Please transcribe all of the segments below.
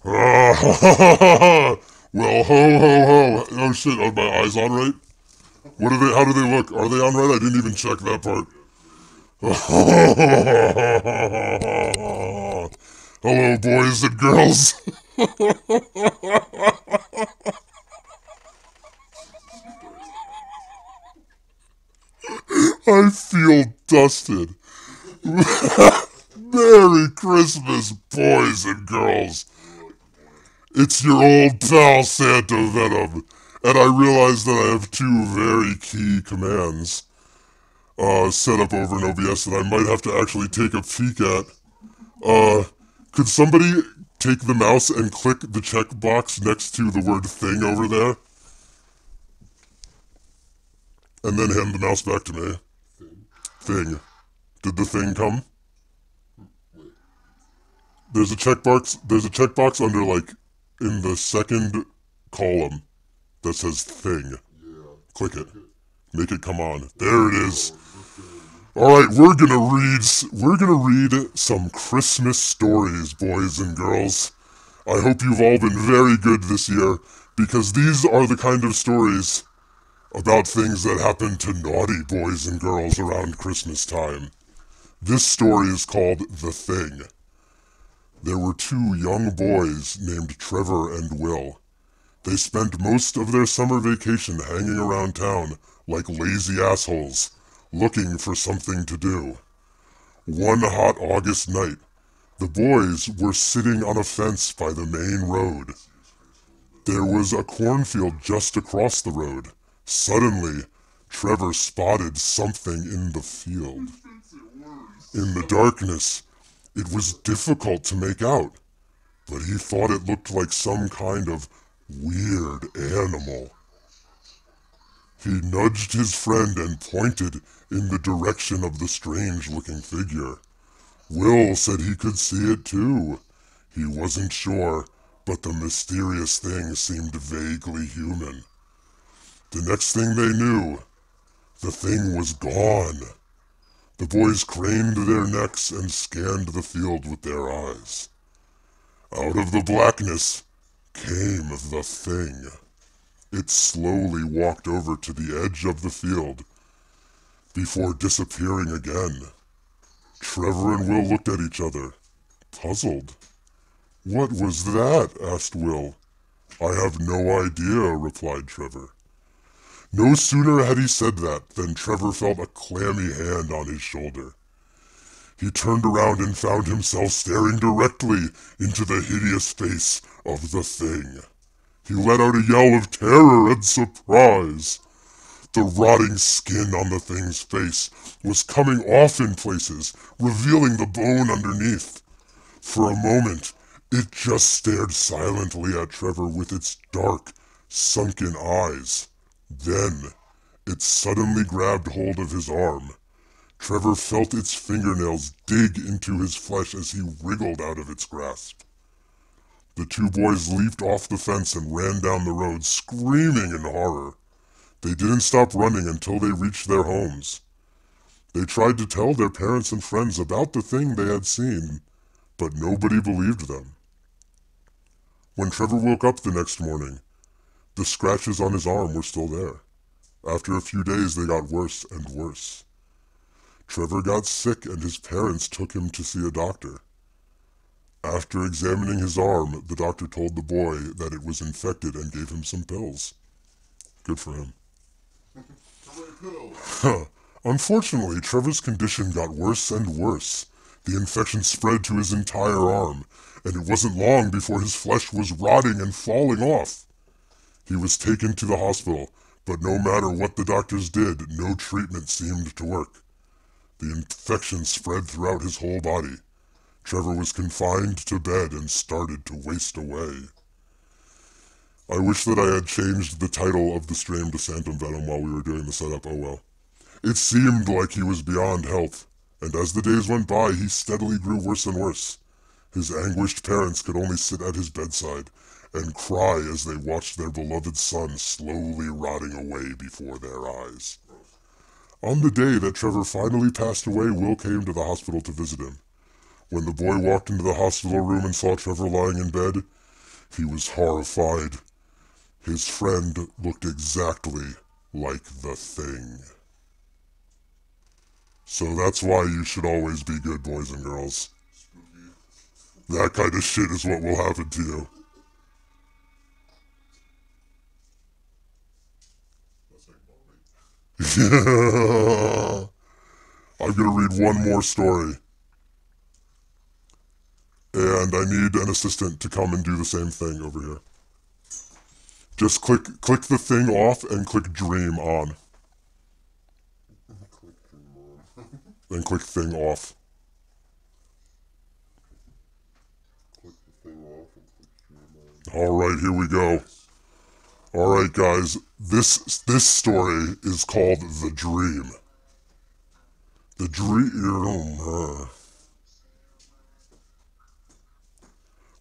Well, ho ho ho! Oh shit! Are my eyes on right? What are they? How do they look? Are they on right? I didn't even check that part. Hello, boys and girls. I feel dusted. Merry Christmas, boys and girls. It's your old pal Santa Venom, and I realize that I have two very key commands set up over in OBS that I might have to actually take a peek at. Uh, could somebody take the mouse and click the checkbox next to the word thing over there? And then hand the mouse back to me. Thing. Did the thing come? There's a checkbox under, like, in the second column that says thing. Click it. Make it come on. There it is. Alright, we're gonna read some Christmas stories, boys and girls. I hope you've all been very good this year, because these are the kind of stories about things that happen to naughty boys and girls around Christmas time. This story is called The Thing. There were two young boys named Trevor and Will. They spent most of their summer vacation hanging around town like lazy assholes, looking for something to do. One hot August night, the boys were sitting on a fence by the main road. There was a cornfield just across the road. Suddenly, Trevor spotted something in the field. In the darkness, it was difficult to make out, but he thought it looked like some kind of weird animal. He nudged his friend and pointed in the direction of the strange-looking figure. Will said he could see it too. He wasn't sure, but the mysterious thing seemed vaguely human. The next thing they knew, the thing was gone. The boys craned their necks and scanned the field with their eyes. Out of the blackness came the thing. It slowly walked over to the edge of the field before disappearing again. Trevor and Will looked at each other, puzzled. "What was that?" asked Will. "I have no idea," replied Trevor. No sooner had he said that than Trevor felt a clammy hand on his shoulder. He turned around and found himself staring directly into the hideous face of the thing. He let out a yell of terror and surprise. The rotting skin on the thing's face was coming off in places, revealing the bone underneath. For a moment, it just stared silently at Trevor with its dark, sunken eyes. Then, it suddenly grabbed hold of his arm. Trevor felt its fingernails dig into his flesh as he wriggled out of its grasp. The two boys leaped off the fence and ran down the road, screaming in horror. They didn't stop running until they reached their homes. They tried to tell their parents and friends about the thing they had seen, but nobody believed them. When Trevor woke up the next morning, the scratches on his arm were still there. After a few days, they got worse and worse. Trevor got sick and his parents took him to see a doctor. After examining his arm, the doctor told the boy that it was infected and gave him some pills. Good for him. Unfortunately, Trevor's condition got worse and worse. The infection spread to his entire arm, and it wasn't long before his flesh was rotting and falling off. He was taken to the hospital, but no matter what the doctors did, no treatment seemed to work. The infection spread throughout his whole body. Trevor was confined to bed and started to waste away. I wish that I had changed the title of the stream to Phantom Venom while we were doing the setup, oh well. It seemed like he was beyond help, and as the days went by, he steadily grew worse and worse. His anguished parents could only sit at his bedside and cry as they watched their beloved son slowly rotting away before their eyes. On the day that Trevor finally passed away, Will came to the hospital to visit him. When the boy walked into the hospital room and saw Trevor lying in bed, He was horrified. His friend looked exactly like the Thing. So that's why you should always be good, boys and girls. That kind of shit is what will happen to you. Yeah. I'm gonna read one more story. And I need an assistant to come and do the same thing over here. Just click the thing off and click dream on. Then click thing off. Alright, here we go. Alright guys, this story is called The Dream. The Dream.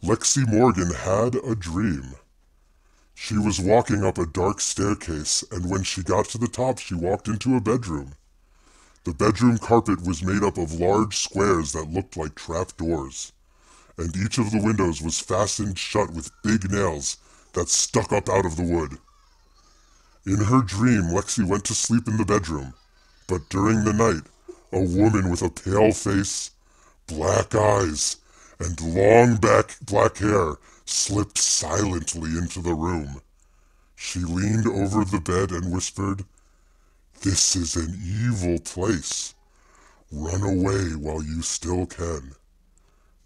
Lexi Morgan had a dream. She was walking up a dark staircase, and when she got to the top, she walked into a bedroom. The bedroom carpet was made up of large squares that looked like trapdoors, and each of the windows was fastened shut with big nails that stuck up out of the wood. In her dream, Lexi went to sleep in the bedroom, but during the night, a woman with a pale face, black eyes, and long black hair slipped silently into the room. She leaned over the bed and whispered, "This is an evil place. Run away while you still can."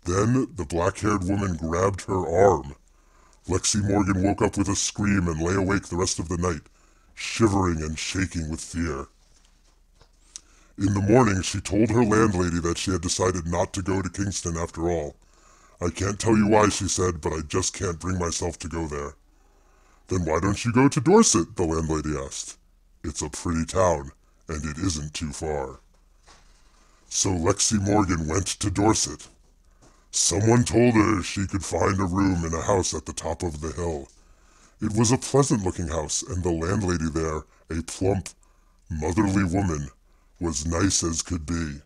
Then the black-haired woman grabbed her arm. Lexi Morgan woke up with a scream and lay awake the rest of the night, shivering and shaking with fear. In the morning, she told her landlady that she had decided not to go to Kingston after all. "I can't tell you why," she said, "but I just can't bring myself to go there." "Then why don't you go to Dorset?" the landlady asked. "It's a pretty town, and it isn't too far." So Lexi Morgan went to Dorset. Someone told her she could find a room in a house at the top of the hill. It was a pleasant-looking house, and the landlady there, a plump, motherly woman, was nice as could be.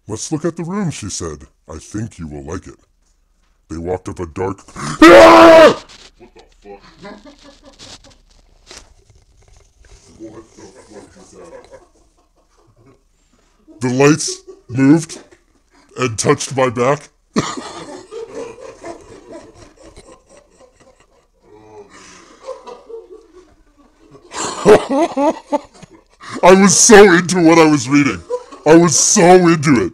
"Let's look at the room," she said. "I think you will like it." They walked up a dark... What the fuck? What the fuck is that? The lights moved and touched my back. I was so into what I was reading. I was so into it.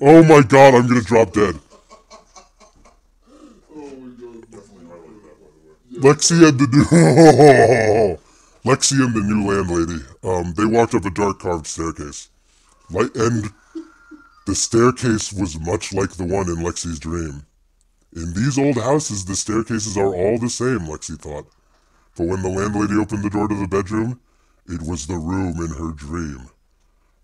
Oh my god, I'm gonna drop dead. Lexi and the new landlady, they walked up a dark carved staircase. And the staircase was much like the one in Lexi's dream. In these old houses, the staircases are all the same, Lexi thought. But when the landlady opened the door to the bedroom, it was the room in her dream,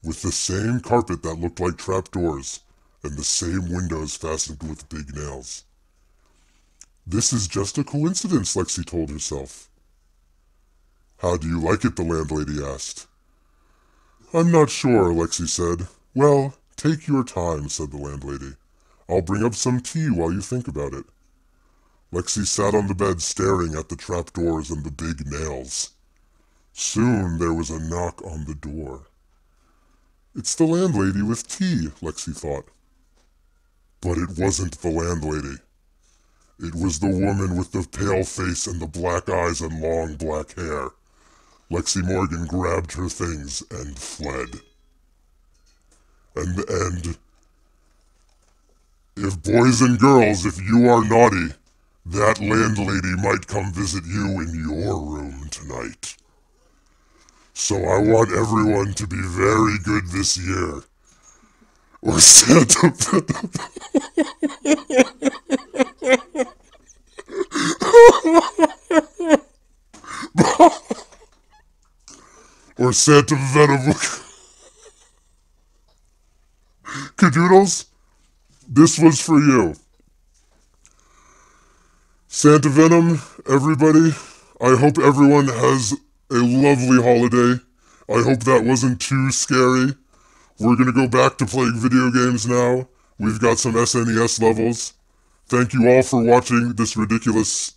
with the same carpet that looked like trapdoors, and the same windows fastened with big nails. "This is just a coincidence," Lexi told herself. "How do you like it?" the landlady asked. "I'm not sure," Lexi said. "Well, take your time," said the landlady. "I'll bring up some tea while you think about it." Lexi sat on the bed staring at the trapdoors and the big nails. Soon there was a knock on the door. "It's the landlady with tea," Lexi thought. But it wasn't the landlady. It was the woman with the pale face and the black eyes and long black hair. Lexi Morgan grabbed her things and fled. And if boys and girls, if you are naughty, that landlady might come visit you in your room tonight. So I want everyone to be very good this year, or Santa Venom. Or Santa Venom. Cadoodles, this was for you. Santa Venom, everybody, I hope everyone has a lovely holiday. I hope that wasn't too scary. We're gonna go back to playing video games now. We've got some SNES levels. Thank you all for watching this ridiculous